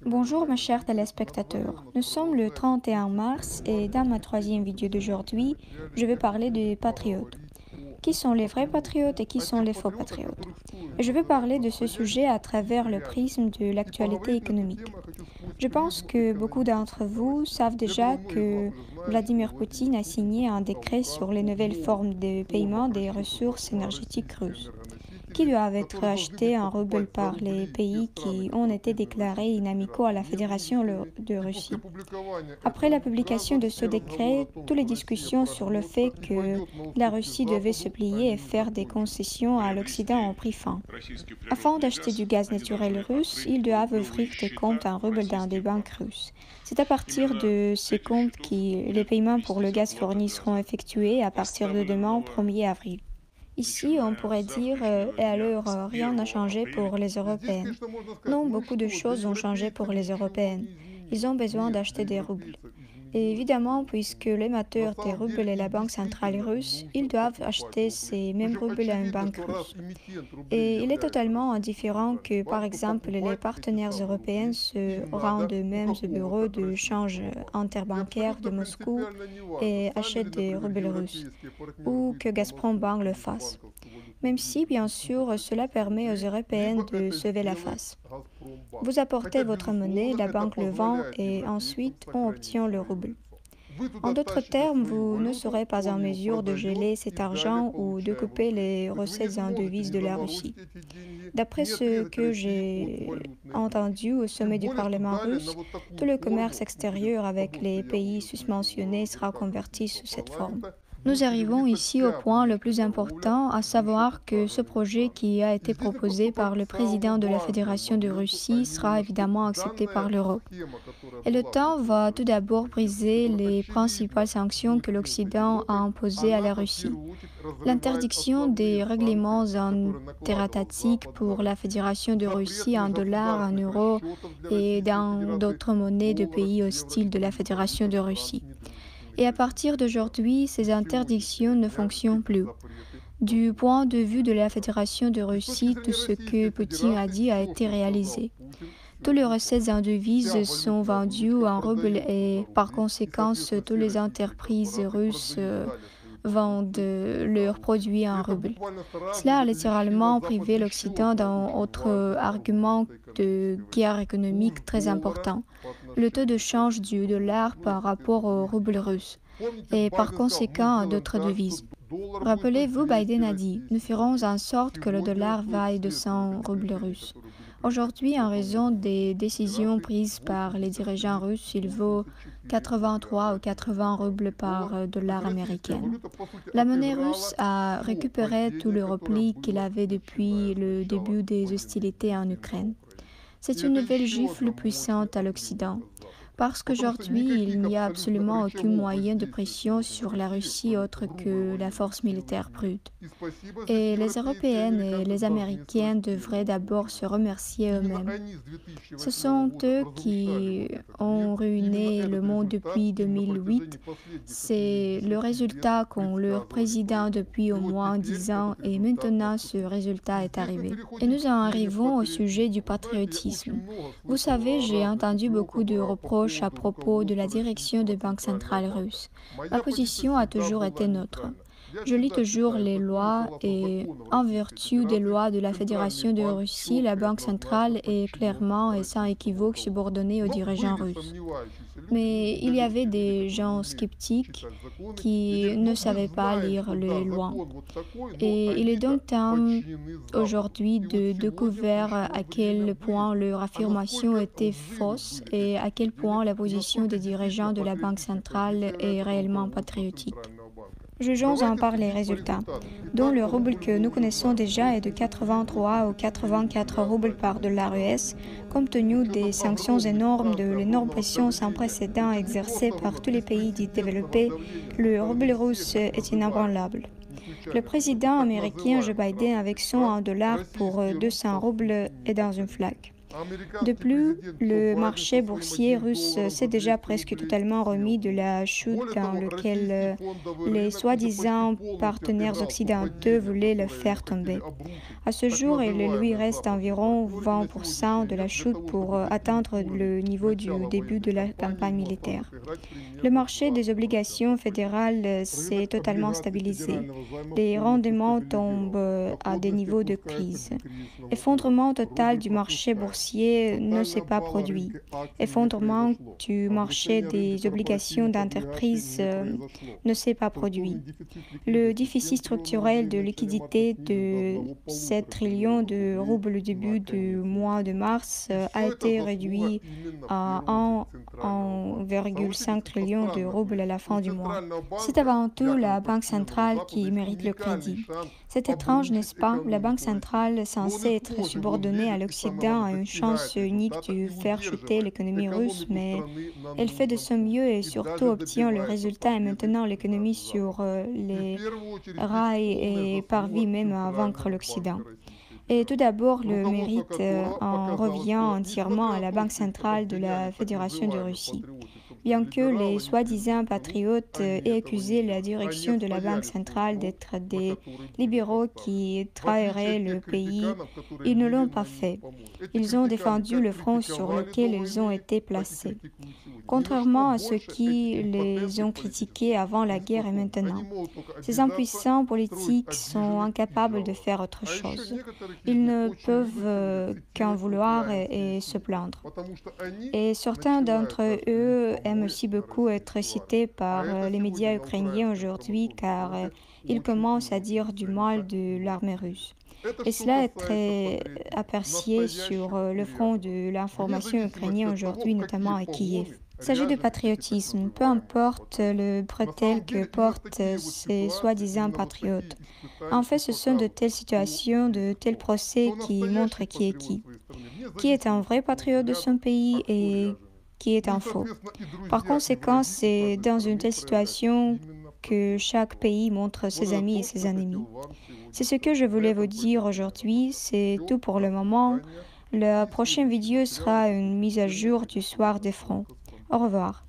Bonjour mes chers téléspectateurs, nous sommes le 31 mars et dans ma troisième vidéo d'aujourd'hui, je vais parler des patriotes. Qui sont les vrais patriotes et qui sont les faux patriotes? Et je vais parler de ce sujet à travers le prisme de l'actualité économique. Je pense que beaucoup d'entre vous savent déjà que Vladimir Poutine a signé un décret sur les nouvelles formes de paiement des ressources énergétiques russes qui doivent être achetés en roubles par les pays qui ont été déclarés inamicaux à la Fédération de Russie. Après la publication de ce décret, toutes les discussions sur le fait que la Russie devait se plier et faire des concessions à l'Occident ont pris fin. Afin d'acheter du gaz naturel russe, ils doivent ouvrir des comptes en roubles dans des banques russes. C'est à partir de ces comptes que les paiements pour le gaz fourni seront effectués à partir de demain, 1er avril. Ici, on pourrait dire, et alors rien n'a changé pour les Européennes. Non, beaucoup de choses ont changé pour les Européennes. Ils ont besoin d'acheter des roubles. Et évidemment, puisque l'émetteur des roubles est la Banque centrale russe, ils doivent acheter ces mêmes roubles à une banque russe. Et il est totalement indifférent que, par exemple, les partenaires européens se rendent eux-mêmes au bureau de change interbancaire de Moscou et achètent des roubles russes, ou que Gazprom Bank le fasse. Même si, bien sûr, cela permet aux Européennes de sauver la face. Vous apportez votre monnaie, la banque le vend et ensuite on obtient le rouble. En d'autres termes, vous ne serez pas en mesure de geler cet argent ou de couper les recettes en devises de la Russie. D'après ce que j'ai entendu au sommet du Parlement russe, tout le commerce extérieur avec les pays susmentionnés sera converti sous cette forme. Nous arrivons ici au point le plus important, à savoir que ce projet qui a été proposé par le président de la Fédération de Russie sera évidemment accepté par l'Europe. Et l'OTAN va tout d'abord briser les principales sanctions que l'Occident a imposées à la Russie. L'interdiction des règlements interétatiques pour la Fédération de Russie en dollars, en euros et dans d'autres monnaies de pays hostiles de la Fédération de Russie. Et à partir d'aujourd'hui, ces interdictions ne fonctionnent plus. Du point de vue de la Fédération de Russie, tout ce que Poutine a dit a été réalisé. Toutes les recettes en devises sont vendues en roubles et par conséquent, toutes les entreprises russes vendent leurs produits en roubles. Cela a littéralement privé l'Occident d'un autre argument de guerre économique très important, le taux de change du dollar par rapport au rouble russe, et par conséquent à d'autres devises. Rappelez-vous, Biden a dit, nous ferons en sorte que le dollar vaille de 100 roubles russes. Aujourd'hui, en raison des décisions prises par les dirigeants russes, il vaut 83 ou 80 roubles par dollar américain. La monnaie russe a récupéré tout le repli qu'il avait depuis le début des hostilités en Ukraine. C'est une nouvelle gifle puissante à l'Occident, parce qu'aujourd'hui, il n'y a absolument aucun moyen de pression sur la Russie autre que la force militaire brute. Et les Européennes et les Américains devraient d'abord se remercier eux-mêmes. Ce sont eux qui ont ruiné le monde depuis 2008. C'est le résultat qu'ont leur président depuis au moins 10 ans et maintenant ce résultat est arrivé. Et nous en arrivons au sujet du patriotisme. Vous savez, j'ai entendu beaucoup de reproches à propos de la direction des banques centrales russes. Ma position a toujours été neutre. Je lis toujours les lois et, en vertu des lois de la Fédération de Russie, la Banque centrale est clairement et sans équivoque subordonnée aux dirigeants russes. Mais il y avait des gens sceptiques qui ne savaient pas lire les lois. Et il est donc temps aujourd'hui de découvrir à quel point leur affirmation était fausse et à quel point la position des dirigeants de la Banque centrale est réellement patriotique. Jugeons en par les résultats, dont le rouble que nous connaissons déjà est de 83 ou 84 roubles par dollar US, compte tenu des sanctions énormes, de l'énorme pression sans précédent exercée par tous les pays dits développés, le rouble russe est inébranlable. Le président américain Joe Biden avec son $1 pour 200 roubles est dans une flaque. De plus, le marché boursier russe s'est déjà presque totalement remis de la chute dans laquelle les soi-disant partenaires occidentaux voulaient le faire tomber. À ce jour, il lui reste environ 20% de la chute pour atteindre le niveau du début de la campagne militaire. Le marché des obligations fédérales s'est totalement stabilisé. Les rendements tombent à des niveaux de crise. Effondrement total du marché boursier ne s'est pas produit. Effondrement du marché des obligations d'entreprise ne s'est pas produit. Le déficit structurel de liquidité de 7 trillions de roubles au début du mois de mars a été réduit à 1,5 trillion de roubles à la fin du mois. C'est avant tout la Banque centrale qui mérite le crédit. C'est étrange, n'est-ce pas? La Banque centrale, censée être subordonnée à l'Occident, a une chance unique de faire chuter l'économie russe, mais elle fait de son mieux et surtout obtient le résultat et maintenant l'économie sur les rails et parvient même à vaincre l'Occident. Et tout d'abord, le mérite en revient entièrement à la Banque centrale de la Fédération de Russie. Bien que les soi-disant patriotes aient accusé la direction de la Banque centrale d'être des libéraux qui trahiraient le pays, ils ne l'ont pas fait. Ils ont défendu le front sur lequel ils ont été placés, contrairement à ceux qui les ont critiqués avant la guerre et maintenant. Ces impuissants politiques sont incapables de faire autre chose. Ils ne peuvent qu'en vouloir et se plaindre. Et certains d'entre eux aiment aussi beaucoup être cités par les médias ukrainiens aujourd'hui car ils commencent à dire du mal de l'armée russe. Et cela est très apprécié sur le front de l'information ukrainienne aujourd'hui, notamment à Kiev. Il s'agit de patriotisme, peu importe le bretelle que portent ces soi-disant patriotes. En fait, ce sont de telles situations, de tels procès qui montrent qui est qui. Qui est un vrai patriote de son pays et qui est un faux. Par conséquent, c'est dans une telle situation que chaque pays montre ses amis et ses ennemis. C'est ce que je voulais vous dire aujourd'hui, c'est tout pour le moment. La prochaine vidéo sera une mise à jour du soir des fronts. Au revoir.